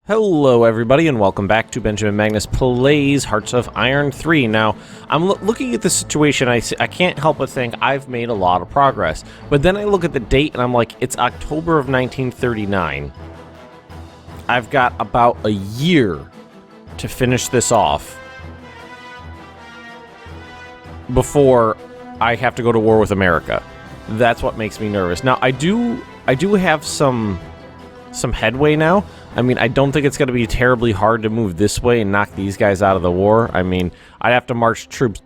Hello everybody and welcome back to Benjamin Magnus Plays Hearts of Iron 3. Now, I'm looking at the situation, I can't help but think I've made a lot of progress. But then I look at the date and I'm like, it's October of 1939. I've got about a year to finish this off before I have to go to war with America. That's what makes me nervous. Now, I do have some headway now. I mean, I don't think it's going to be terribly hard to move this way and knock these guys out of the war. I mean, I'd have to march troops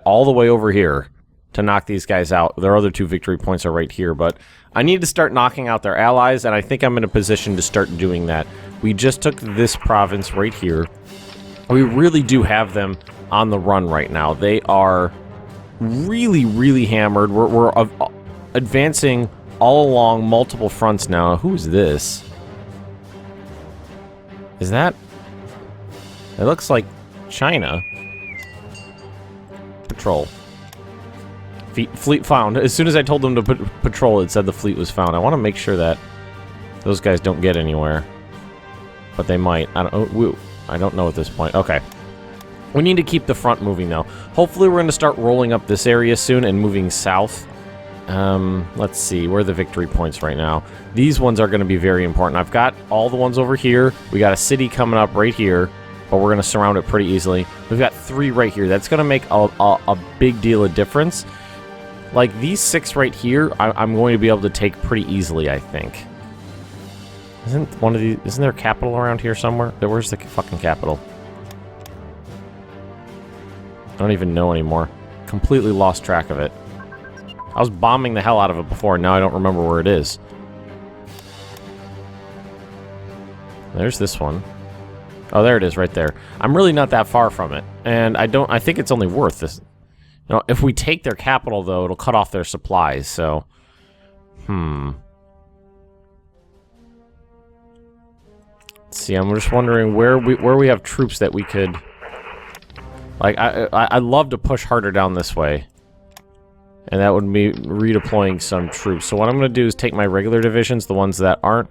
all the way over here to knock these guys out. Their other two victory points are right here, but I need to start knocking out their allies, and I think I'm in a position to start doing that. We just took this province right here. We really do have them on the run right now. They are really, really hammered. We're advancing all along multiple fronts now. Who's this? Is that... It looks like China. Patrol. Fleet found. As soon as I told them to patrol, it said the fleet was found. I want to make sure that those guys don't get anywhere. But they might. I don't know at this point. Okay. We need to keep the front moving, though. Hopefully we're going to start rolling up this area soon and moving south. Let's see, where are the victory points right now? These ones are going to be very important. I've got all the ones over here. We got a city coming up right here, but we're going to surround it pretty easily. We've got 3 right here. That's going to make a big deal of difference. Like, these 6 right here, I'm going to be able to take pretty easily, I think. Isn't there a capital around here somewhere? Where's the fucking capital? I don't even know anymore. Completely lost track of it. I was bombing the hell out of it before, and now I don't remember where it is. There's this one. Oh, there it is, right there. I'm really not that far from it, and I think it's only worth this. You know, if we take their capital, though, it'll cut off their supplies, so... Let's see, I'm just wondering where we have troops that we could... Like, I'd love to push harder down this way. And that would be redeploying some troops. So what I'm going to do is take my regular divisions, the ones that aren't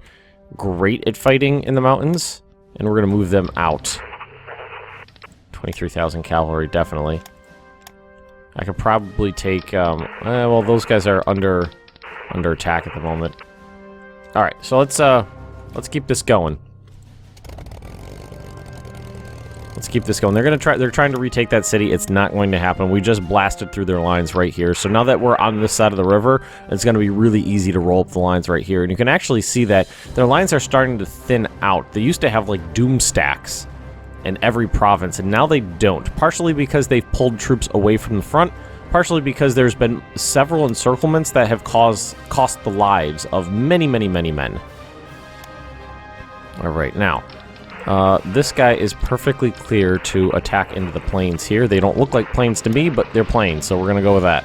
great at fighting in the mountains, and we're going to move them out. 23,000 cavalry, definitely. I could probably take, well, those guys are under attack at the moment. All right, so let's keep this going. Let's keep this going. They're trying to retake that city. It's not going to happen. We just blasted through their lines right here. So now that we're on this side of the river, it's going to be really easy to roll up the lines right here. And you can actually see that their lines are starting to thin out. They used to have like doom stacks in every province, and now they don't. Partially because they've pulled troops away from the front, partially because there's been several encirclements that have cost the lives of many, many, many men. All right, now... this guy is perfectly clear to attack into the plains here. They don't look like plains to me, but they're plains, so we're gonna go with that.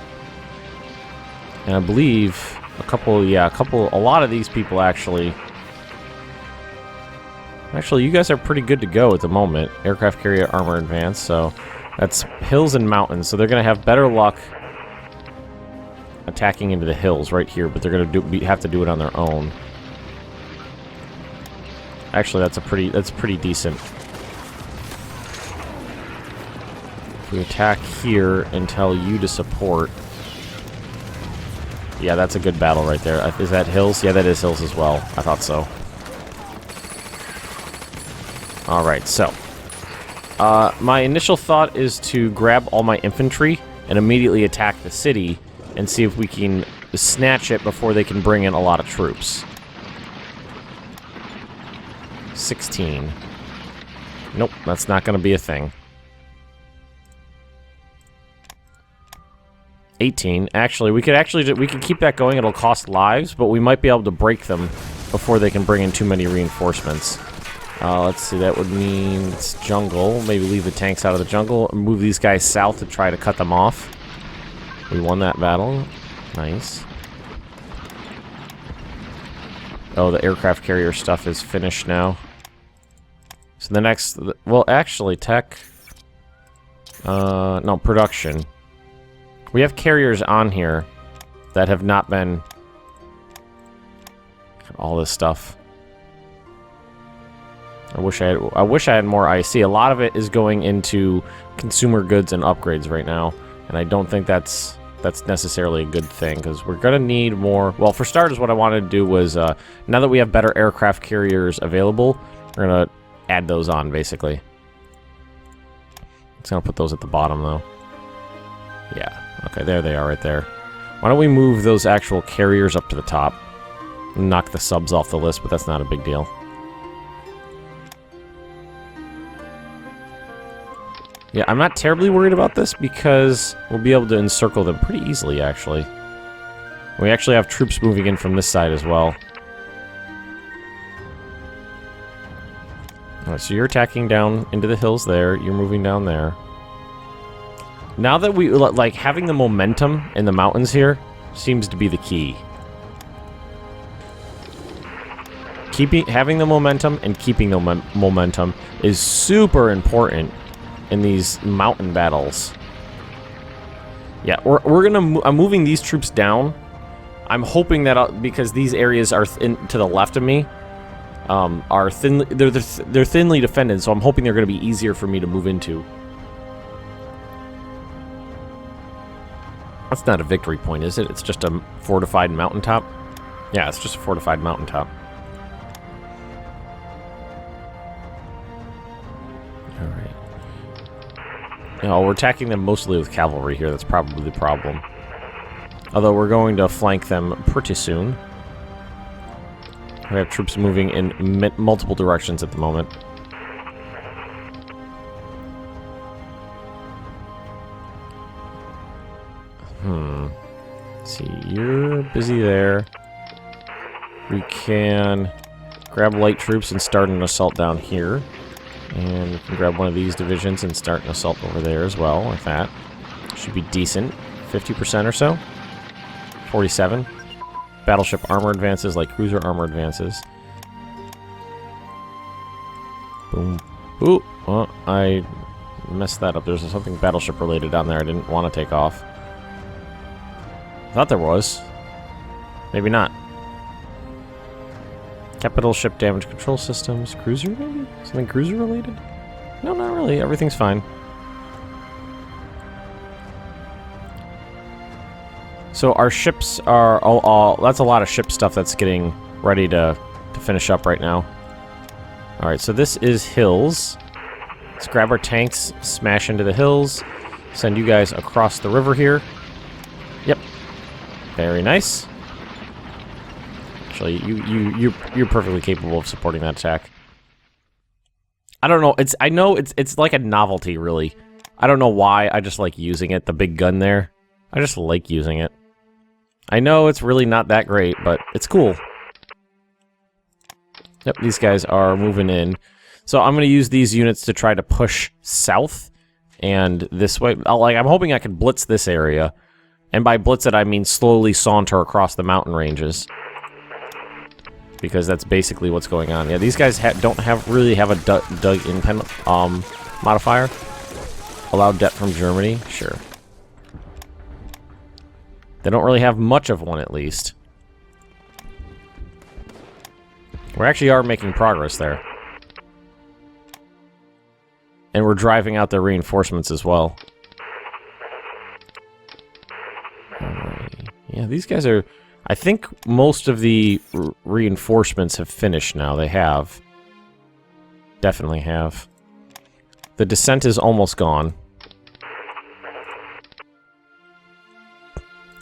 And I believe a lot of these people actually... Actually, you guys are pretty good to go at the moment. Aircraft carrier armor advance, so that's hills and mountains, so they're gonna have better luck attacking into the hills right here, but they're gonna have to do it on their own. Actually, that's pretty decent. If we attack here and tell you to support... Yeah, that's a good battle right there. Is that hills? Yeah, that is hills as well. I thought so. Alright, so... my initial thought is to grab all my infantry and immediately attack the city and see if we can snatch it before they can bring in a lot of troops. 16. Nope, that's not going to be a thing. 18. Actually, we could keep that going. It'll cost lives, but we might be able to break them before they can bring in too many reinforcements. Let's see, that would mean it's jungle. Maybe leave the tanks out of the jungle and move these guys south to try to cut them off. We won that battle. Nice. Oh, the aircraft carrier stuff is finished now. So the next... Well, actually, tech... no, production. We have carriers on here that have not been... All this stuff. I wish I had more IC. A lot of it is going into consumer goods and upgrades right now, and I don't think that's necessarily a good thing, because we're gonna need more. Well, for starters, what I wanted to do was now that we have better aircraft carriers available, we're gonna add those on basically. It's gonna put those at the bottom though. Yeah. Okay, there they are right there. Why don't we move those actual carriers up to the top? Knock the subs off the list, but that's not a big deal. Yeah, I'm not terribly worried about this because we'll be able to encircle them pretty easily, actually. We actually have troops moving in from this side as well. Alright, so you're attacking down into the hills there. You're moving down there. Now that we, like, having the momentum in the mountains here seems to be the key. Having the momentum and keeping the momentum is super important in these mountain battles. Yeah, I'm moving these troops down. I'm hoping that because these areas are to the left of me, are they're thinly defended, so I'm hoping they're going to be easier for me to move into. That's not a victory point, is it? It's just a fortified mountaintop? Yeah, it's just a fortified mountaintop. Alright. No, we're attacking them mostly with cavalry here. That's probably the problem. Although we're going to flank them pretty soon. We have troops moving in multiple directions at the moment. Let's see, you're busy there. We can grab light troops and start an assault down here. And we can grab one of these divisions and start an assault over there as well, like that. Should be decent. 50% or so. 47. Battleship armor advances, like cruiser armor advances. Boom. Ooh, well, I messed that up. There's something battleship related down there I didn't want to take off. Thought there was. Maybe not. Capital ship damage control systems. Cruiser, maybe? Something cruiser related? No, not really. Everything's fine. So our ships are all that's a lot of ship stuff that's getting ready to finish up right now. Alright, so this is hills. Let's grab our tanks, smash into the hills, send you guys across the river here. Yep. Very nice. Actually, you're perfectly capable of supporting that attack. I don't know. I know it's like a novelty, really. I don't know why. I just like using it. The big gun there. I just like using it. I know it's really not that great, but it's cool. Yep, these guys are moving in. So I'm going to use these units to try to push south and this way. I'm hoping I can blitz this area. And by blitz it, I mean slowly saunter across the mountain ranges. Because that's basically what's going on. Yeah, these guys don't really have a dug-in modifier. Allow debt from Germany? Sure. They don't really have much of one, at least. We actually are making progress there. And we're driving out their reinforcements as well. Yeah, these guys are... I think most of the reinforcements have finished now. They have. Definitely have. The descent is almost gone.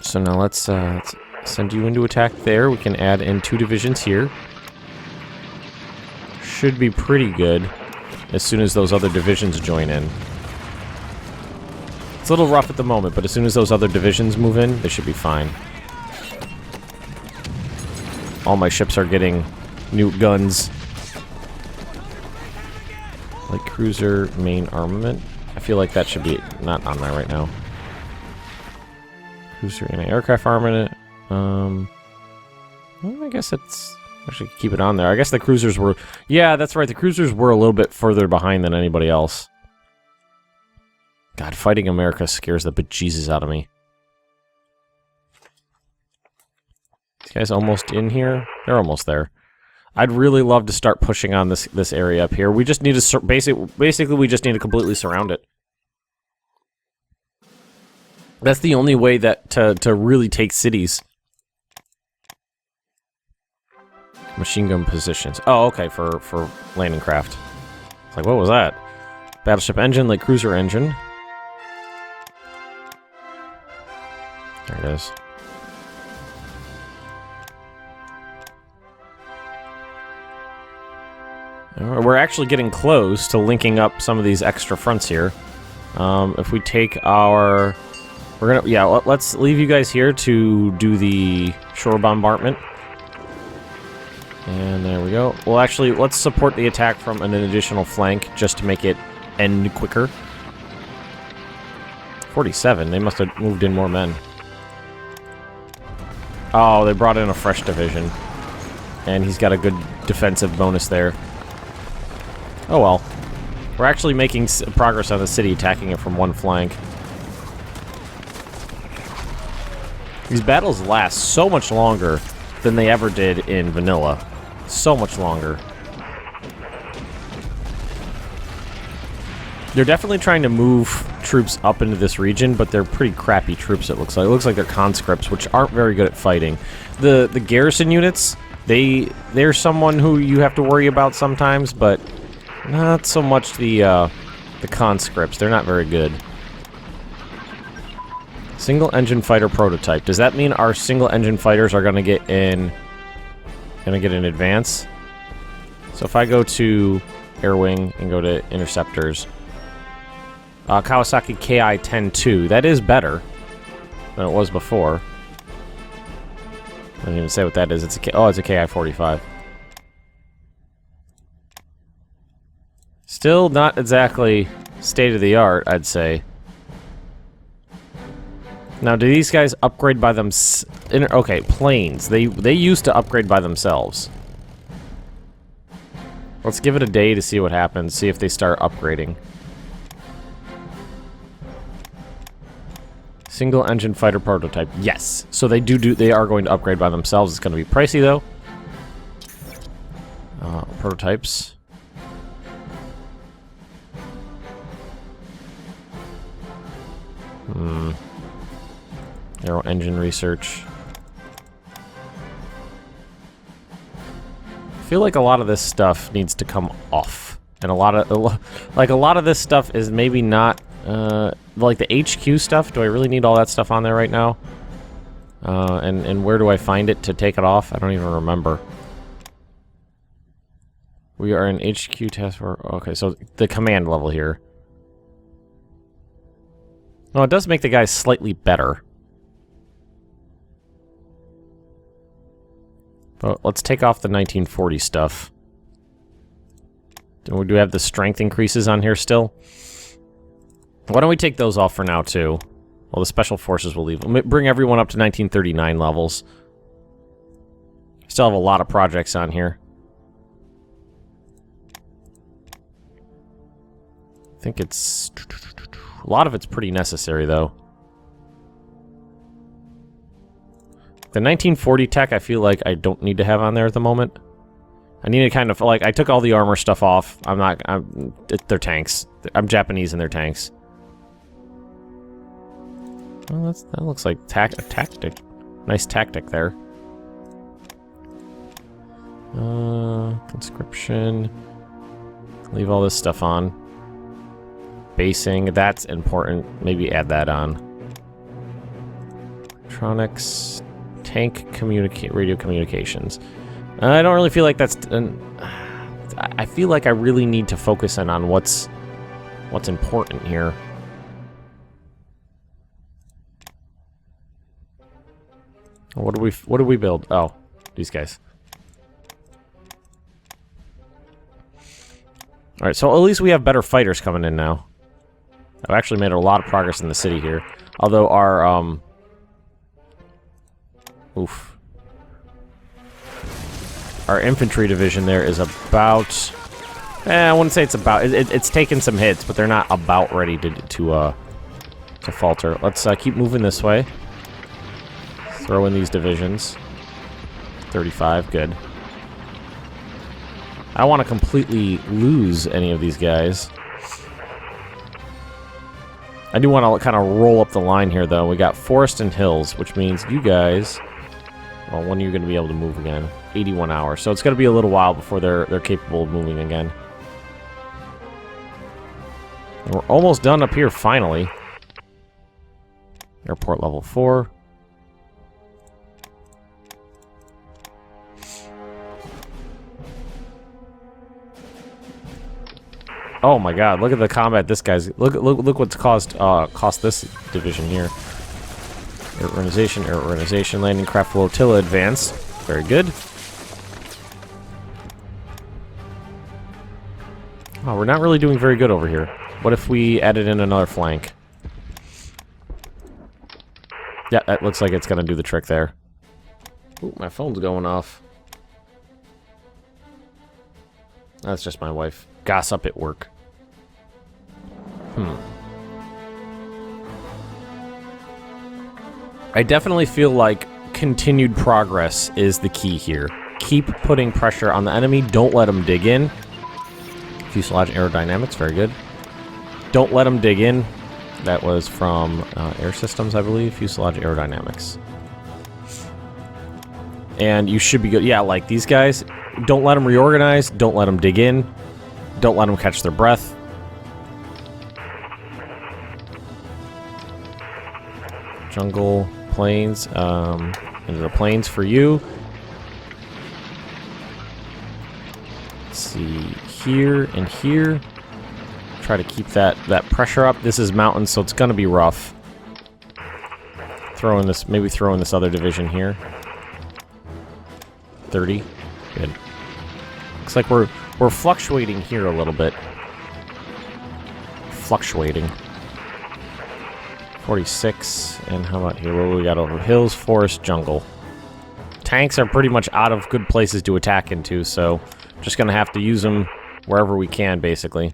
So now let's send you into attack there. We can add in 2 divisions here. Should be pretty good as soon as those other divisions join in. It's a little rough at the moment, but as soon as those other divisions move in, they should be fine. All my ships are getting new guns. Like cruiser main armament. I feel like that should be not on there right now. Cruiser anti-aircraft armament. Well, I guess it's... I should keep it on there. I guess the cruisers were... Yeah, that's right. The cruisers were a little bit further behind than anybody else. God, fighting America scares the bejesus out of me. These guys almost in here? They're almost there. I'd really love to start pushing on this area up here. We just need to basically we just need to completely surround it. That's the only way that to really take cities. Machine gun positions. Oh, okay, for landing craft. It's like, what was that? Battleship engine, like cruiser engine. There it is. We're actually getting close to linking up some of these extra fronts here. If we take our... We're gonna... Yeah, let's leave you guys here to do the shore bombardment. And there we go. Well, actually, let's support the attack from an additional flank just to make it end quicker. 47. They must have moved in more men. Oh, they brought in a fresh division. And he's got a good defensive bonus there. Oh well. We're actually making progress on the city, attacking it from one flank. These battles last so much longer than they ever did in vanilla. So much longer. They're definitely trying to move troops up into this region, but they're pretty crappy troops, it looks like. It looks like they're conscripts, which aren't very good at fighting. The garrison units, they're someone who you have to worry about sometimes, but not so much the conscripts. They're not very good. Single engine fighter prototype. Does that mean our single engine fighters are going to get in advance? So if I go to Air Wing and go to interceptors, Kawasaki KI-10-2, that is better than it was before. I didn't even say what that is. It's a KI-45. Still not exactly state-of-the-art, I'd say. Now, do these guys upgrade by okay, planes. They used to upgrade by themselves. Let's give it a day to see what happens. See if they start upgrading. Single engine fighter prototype. Yes. So they are going to upgrade by themselves. It's going to be pricey though. Prototypes. Aero engine research. I feel like a lot of this stuff needs to come off, and a lot of this stuff is maybe not like the HQ stuff. Do I really need all that stuff on there right now? And where do I find it to take it off? I don't even remember. We are in HQ task force. Okay, so the command level here. No, it does make the guys slightly better. But let's take off the 1940 stuff. Do we have the strength increases on here still? Why don't we take those off for now, too? Well, the special forces will leave. Bring everyone up to 1939 levels. Still have a lot of projects on here. I think it's... A lot of it's pretty necessary, though. The 1940 tech, I feel like I don't need to have on there at the moment. I need to kind of, like, I took all the armor stuff off. They're tanks. I'm Japanese and they're tanks. Well, that looks like a tactic. Nice tactic there. Conscription. Leave all this stuff on. Basing, that's important. Maybe add that on. Electronics, tank radio communications. I don't really feel like that's... I feel like I really need to focus in on what's important here. What do we build? Oh, these guys. All right, so at least we have better fighters coming in now. I've actually made a lot of progress in the city here. Although our, our infantry division there is about... I wouldn't say it's about... It's taken some hits, but they're not about ready to falter. Let's keep moving this way. Throw in these divisions. 35, good. I don't want to completely lose any of these guys. I do want to kind of roll up the line here, though. We got forest and hills, which means you guys... Well, when are you going to be able to move again? 81 hours. So it's going to be a little while before they're capable of moving again. And we're almost done up here, finally. Airport level 4. Oh my god, look at the combat this guy's... Look what's cost this division here. Air organization, landing craft flotilla advance. Very good. Oh, we're not really doing very good over here. What if we added in another flank? Yeah, that looks like it's gonna do the trick there. Ooh, my phone's going off. That's just my wife. Gossip at work. I definitely feel like continued progress is the key here. Keep putting pressure on the enemy. Don't let them dig in. Fuselage aerodynamics, very good. Don't let them dig in. That was from Air Systems, I believe. Fuselage aerodynamics. And you should be good. Yeah, like these guys. Don't let them reorganize. Don't let them dig in. Don't let them catch their breath. Jungle, plains, into the plains for you. Let's see, here and here. Try to keep that pressure up. This is mountains, so it's gonna be rough. Maybe throw in this other division here. 30, good. Looks like we're fluctuating here a little bit. Fluctuating. 46, and how about here? What do we got over? Hills, forest, jungle. Tanks are pretty much out of good places to attack into, so just gonna have to use them wherever we can, basically.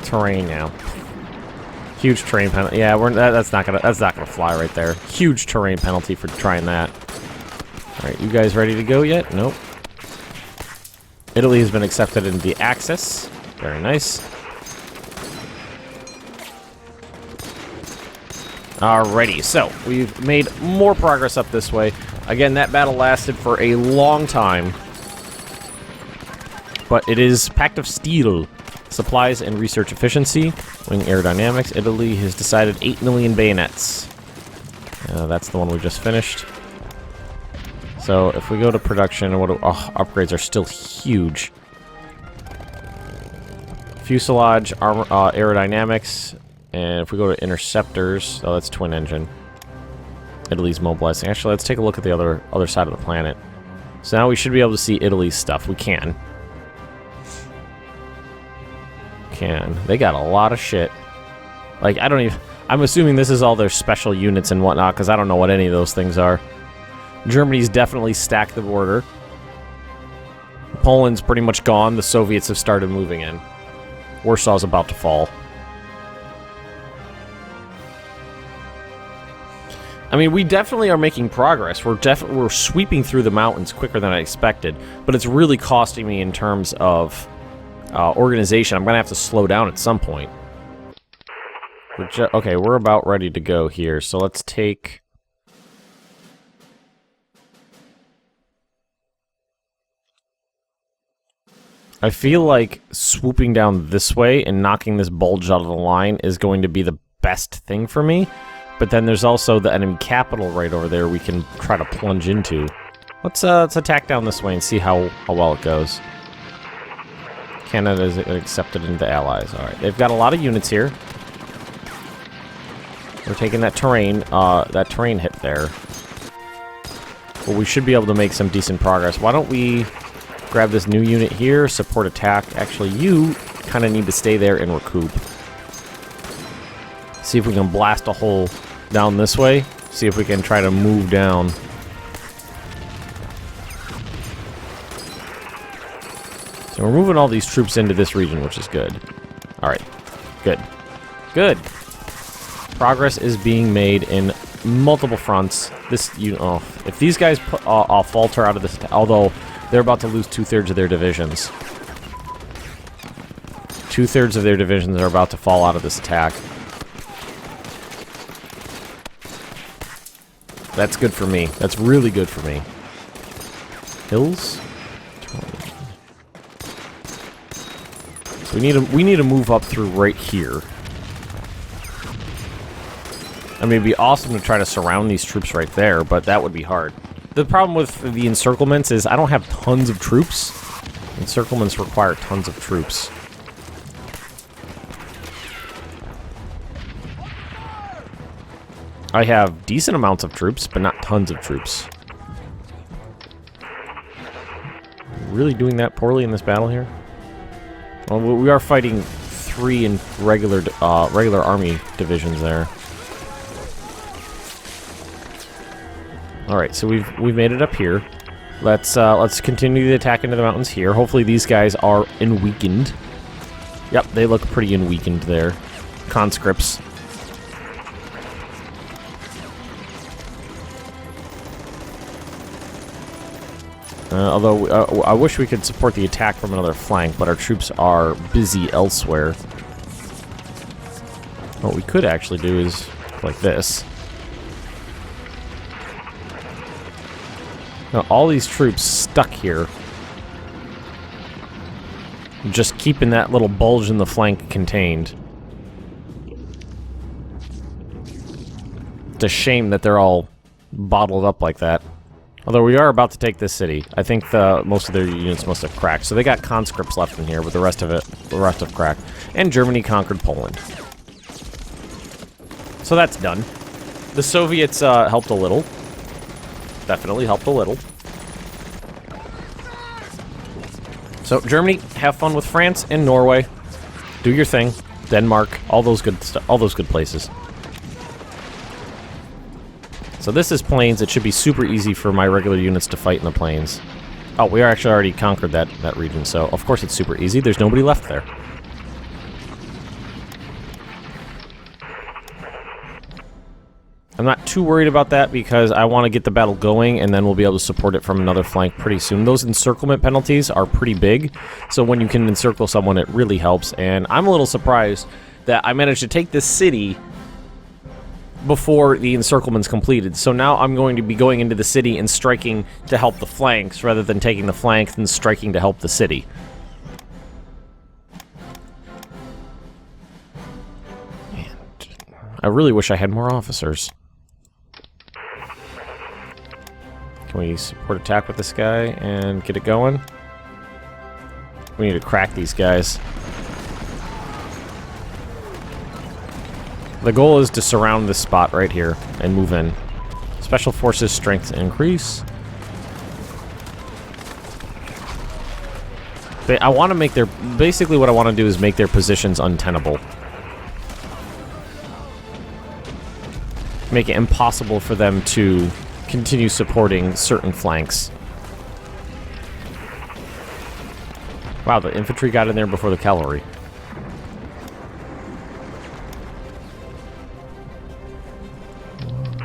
Terrain now. Huge terrain penalty. Yeah, that's not gonna fly right there. Huge terrain penalty for trying that. All right, you guys ready to go yet? Nope. Italy has been accepted into the Axis. Very nice. Alrighty, so we've made more progress up this way. Again, that battle lasted for a long time. But it is Pact of Steel. Supplies and research efficiency. Wing aerodynamics. Italy has decided 8 million bayonets. That's the one we just finished. So if we go to production, upgrades are still huge. Fuselage, armor, aerodynamics, and if we go to interceptors, oh, that's twin engine. Italy's mobilizing. Actually, let's take a look at the other side of the planet. So now we should be able to see Italy's stuff. We can. They got a lot of shit. Like, I'm assuming this is all their special units and whatnot, because I don't know what any of those things are. Germany's definitely stacked the border. Poland's pretty much gone. The Soviets have started moving in. Warsaw's about to fall. I mean, we definitely are making progress. We're sweeping through the mountains quicker than I expected, but it's really costing me in terms of organization. I'm gonna have to slow down at some point. Okay, we're about ready to go here, so let's take... I feel like swooping down this way and knocking this bulge out of the line is going to be the best thing for me. But then there's also the enemy capital right over there we can try to plunge into. Let's attack down this way and see how well it goes. Canada is accepted into the Allies. Alright, they've got a lot of units here. We're taking that terrain hit there. Well, we should be able to make some decent progress. Why don't we grab this new unit here, support attack. Actually, you kind of need to stay there and recoup. See if we can blast a hole down this way. See if we can try to move down. So we're moving all these troops into this region, which is good. Alright. Good. Good. Progress is being made in multiple fronts. This, you know, if these guys falter out of this, although they're about to lose 2/3 of their divisions. 2/3 of their divisions are about to fall out of this attack. That's good for me. That's really good for me. Hills? So we need to move up through right here. I mean, it'd be awesome to try to surround these troops right there, but that would be hard. The problem with the encirclements is I don't have tons of troops. Encirclements require tons of troops. I have decent amounts of troops, but not tons of troops. Really doing that poorly in this battle here? Well, we are fighting 3 in regular army divisions there. All right, so we've made it up here. Let's continue the attack into the mountains here. Hopefully these guys are weakened. Yep, they look pretty weakened there. Conscripts. Although, I wish we could support the attack from another flank, but our troops are busy elsewhere. What we could actually do is like this. Now, all these troops stuck here. Just keeping that little bulge in the flank contained. It's a shame that they're all bottled up like that. Although we are about to take this city. I think most of their units must have cracked. So they got conscripts left in here, but the rest have cracked. And Germany conquered Poland. So that's done. The Soviets helped a little. Definitely helped a little. So Germany, have fun with France and Norway. Do your thing. Denmark, all those good places. So this is plains. It should be super easy for my regular units to fight in the plains. Oh, we actually already conquered that region, so of course it's super easy. There's nobody left there. I'm not too worried about that because I want to get the battle going and then we'll be able to support it from another flank pretty soon. Those encirclement penalties are pretty big, so when you can encircle someone it really helps, and I'm a little surprised that I managed to take this city before the encirclement's completed. So now I'm going to be going into the city and striking to help the flanks rather than taking the flanks and striking to help the city. And I really wish I had more officers. Can we support attack with this guy and get it going? We need to crack these guys. The goal is to surround this spot right here and move in. Special forces strength increase. I want to make their... Basically what I want to do is make their positions untenable. Make it impossible for them to continue supporting certain flanks. Wow, the infantry got in there before the cavalry.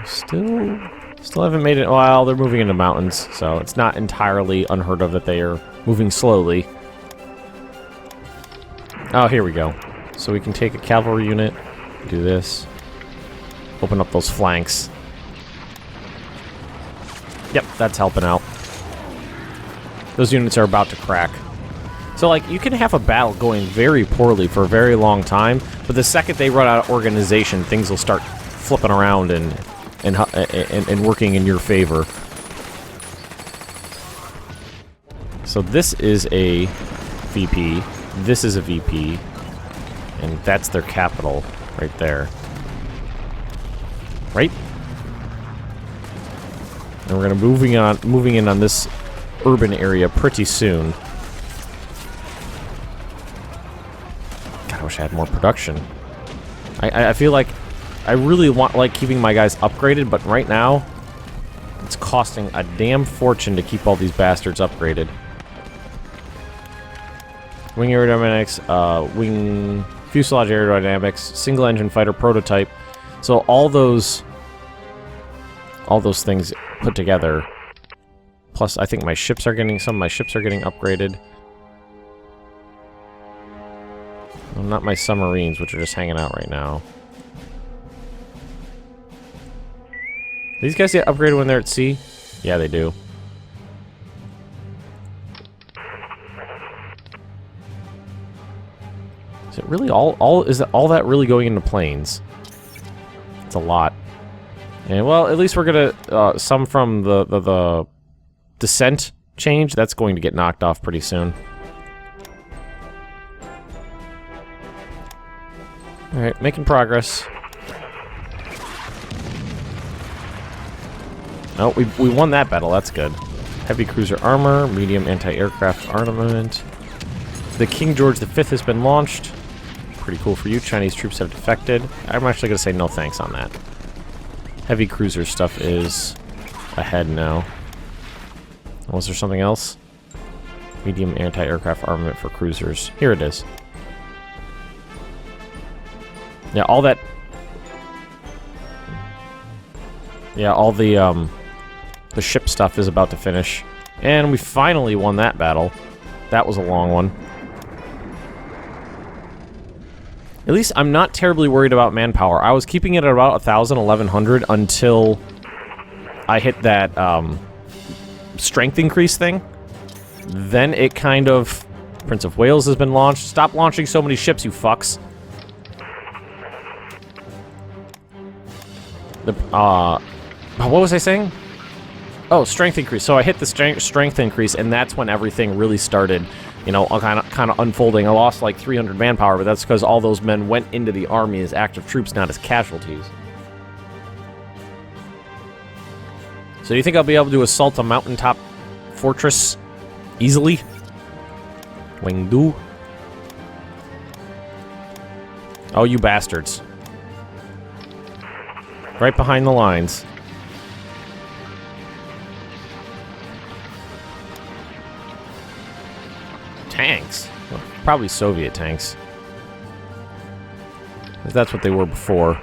Still haven't made it. Well, they're moving into mountains, so it's not entirely unheard of that they are moving slowly. Oh, here we go. So we can take a cavalry unit, do this, open up those flanks. Yep, that's helping out. Those units are about to crack. So, like, you can have a battle going very poorly for a very long time, but the second they run out of organization, things will start flipping around and working in your favor. So this is a VP, this is a VP, and that's their capital right there. Right? And we're gonna moving in on this urban area pretty soon. God, I wish I had more production. I feel like I really like keeping my guys upgraded, but right now, it's costing a damn fortune to keep all these bastards upgraded. Wing aerodynamics, wing fuselage aerodynamics, single engine fighter prototype. So all those all those things put together. Plus, I think my ships are getting... Some of my ships are getting upgraded. Well, not my submarines, which are just hanging out right now. These guys get upgraded when they're at sea? Yeah, they do. Is it really is all that really going into planes? It's a lot. And well, at least we're gonna some from the descent change. That's going to get knocked off pretty soon. All right, making progress. Oh, we won that battle. That's good. Heavy cruiser armor, medium anti-aircraft armament. The King George V has been launched. Pretty cool for you. Chinese troops have defected. I'm actually going to say no thanks on that. Heavy cruiser stuff is ahead now. Was there something else? Medium anti-aircraft armament for cruisers. Here it is. Yeah, all that... Yeah, all the ship stuff is about to finish. And we finally won that battle. That was a long one. At least I'm not terribly worried about manpower. I was keeping it at about 1,000, 1,100 until I hit that strength increase thing. Then it kind of... Prince of Wales has been launched. Stop launching so many ships, you fucks. What was I saying? Oh, strength increase. So I hit the strength increase, and that's when everything really started, you know, kind of unfolding. I lost like 300 manpower, but that's because all those men went into the army as active troops, not as casualties. So do you think I'll be able to assault a mountaintop fortress easily? Wingdu. Oh, you bastards. Right behind the lines. Tanks. Well, probably Soviet tanks. If that's what they were before.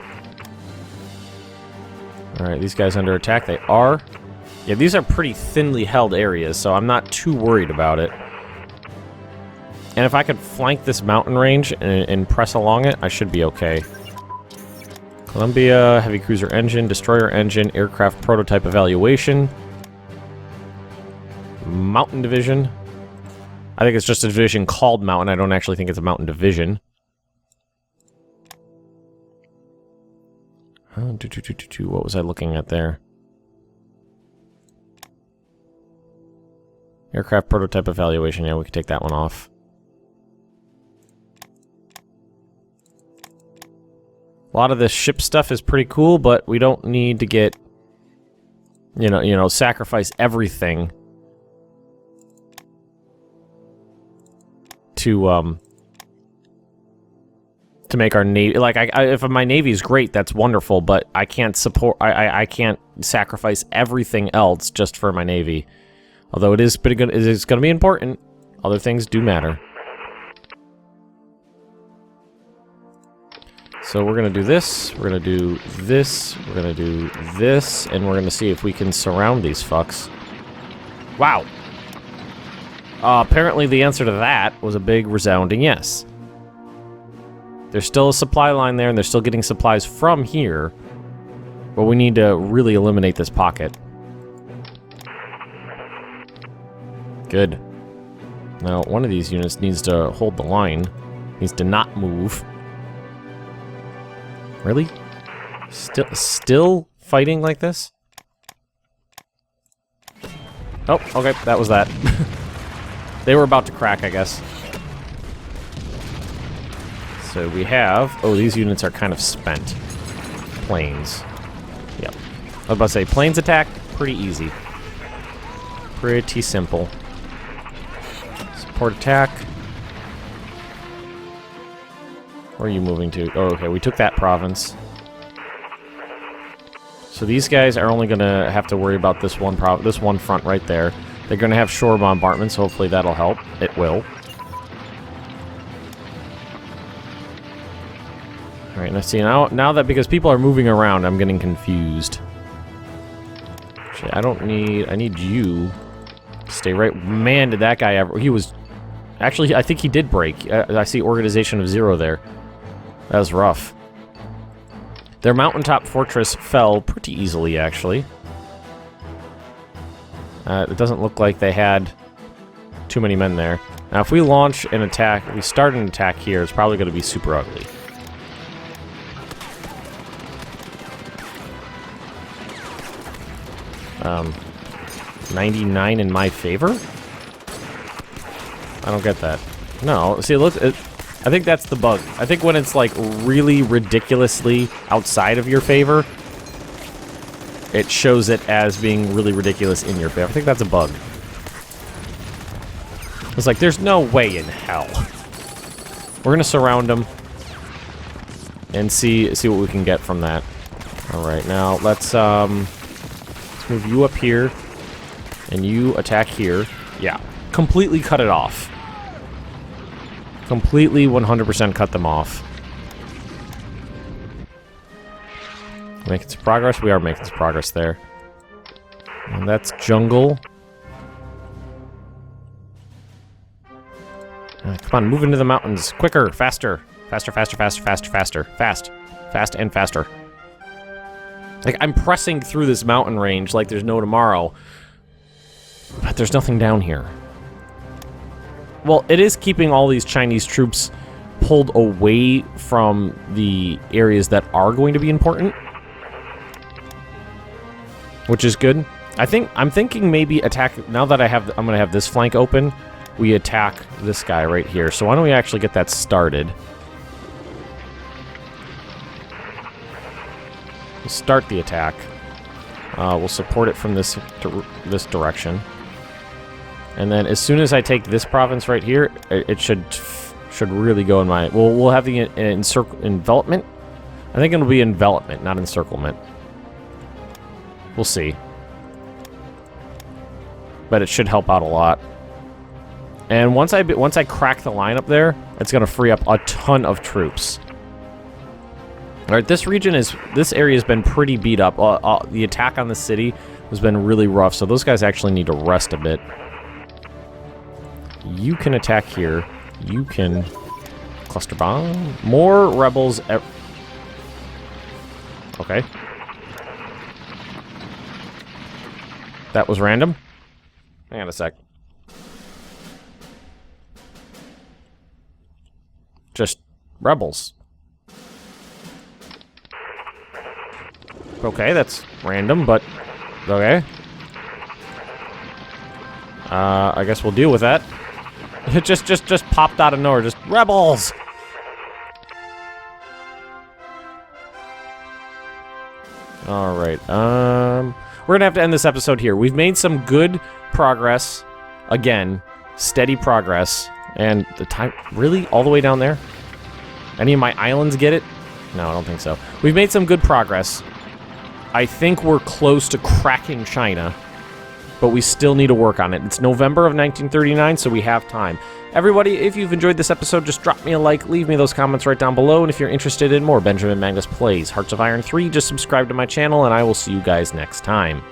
Alright, these guys under attack. They are. Yeah, these are pretty thinly held areas, so I'm not too worried about it. And if I could flank this mountain range and press along it, I should be okay. Columbia, heavy cruiser engine, destroyer engine, aircraft prototype evaluation. Mountain division. I think it's just a division called Mountain. I don't actually think it's a mountain division. What was I looking at there? Aircraft prototype evaluation. Yeah, we could take that one off. A lot of this ship stuff is pretty cool, but we don't need to get, you know, sacrifice everything to make our navy. Like, if my navy is great, that's wonderful, but I can't support. I can't sacrifice everything else just for my navy. Although it is pretty good. It's going to be important. Other things do matter. So we're going to do this, we're going to do this, we're going to do this, and we're going to see if we can surround these fucks. Wow. Apparently the answer to that was a big resounding yes. There's still a supply line there, and they're still getting supplies from here, but we need to really eliminate this pocket. Good. Now, one of these units needs to hold the line, needs to not move. Really? Still fighting like this? Oh, okay, that was that. They were about to crack, I guess. So we have... Oh, these units are kind of spent. Planes. Yep. I was about to say, planes attack, pretty easy. Pretty simple. Support attack. Where are you moving to? Oh, okay, we took that province. So these guys are only going to have to worry about this one front right there. They're going to have shore bombardments, so hopefully that'll help. It will. Alright, now see, now that because people are moving around, I'm getting confused. Okay, I need you to stay right. Man, did that guy ever... He was... Actually, I think he did break. I see Organization of Zero there. That was rough. Their mountaintop fortress fell pretty easily, actually. It doesn't look like they had too many men there. Now, if we launch an attack, we start an attack here, it's probably going to be super ugly. Um, 99 in my favor? I don't get that. No, see, look, I think that's the bug. I think when it's, like, really ridiculously outside of your favor, it shows it as being really ridiculous in your favor. I think that's a bug. It's like, there's no way in hell. We're gonna surround them and see what we can get from that. Alright, now let's move you up here, and you attack here. Yeah, completely cut it off. Completely 100% cut them off. Making some progress? We are making some progress there. And that's jungle. Come on, move into the mountains. Quicker, faster. Faster, faster, faster, faster, faster. Fast. Fast and faster. Like, I'm pressing through this mountain range like there's no tomorrow. But there's nothing down here. Well, it is keeping all these Chinese troops pulled away from the areas that are going to be important. Which is good. I'm thinking maybe attack, now that I'm gonna have this flank open, we attack this guy right here. So why don't we actually get that started? We'll start the attack. We'll support it from this direction. And then as soon as I take this province right here, it should really go in my... We'll have the envelopment. I think it'll be envelopment, not encirclement. We'll see. But it should help out a lot. And once I crack the line up there, it's gonna free up a ton of troops. All right, this area has been pretty beat up. The attack on the city has been really rough, so those guys actually need to rest a bit. You can attack here. You can cluster bomb. More rebels. Okay. That was random. Hang on a sec. Just rebels. Okay, that's random, but okay. I guess we'll deal with that. It just popped out of nowhere. Just rebels. All right. We're gonna have to end this episode here. We've made some good progress. Again, steady progress. And the time, really? All the way down there? Any of my islands get it? No, I don't think so. We've made some good progress. I think we're close to cracking China, but we still need to work on it. It's November of 1939, so we have time. Everybody, if you've enjoyed this episode, just drop me a like, leave me those comments right down below, and if you're interested in more Benjamin Magnus Plays Hearts of Iron 3, just subscribe to my channel, and I will see you guys next time.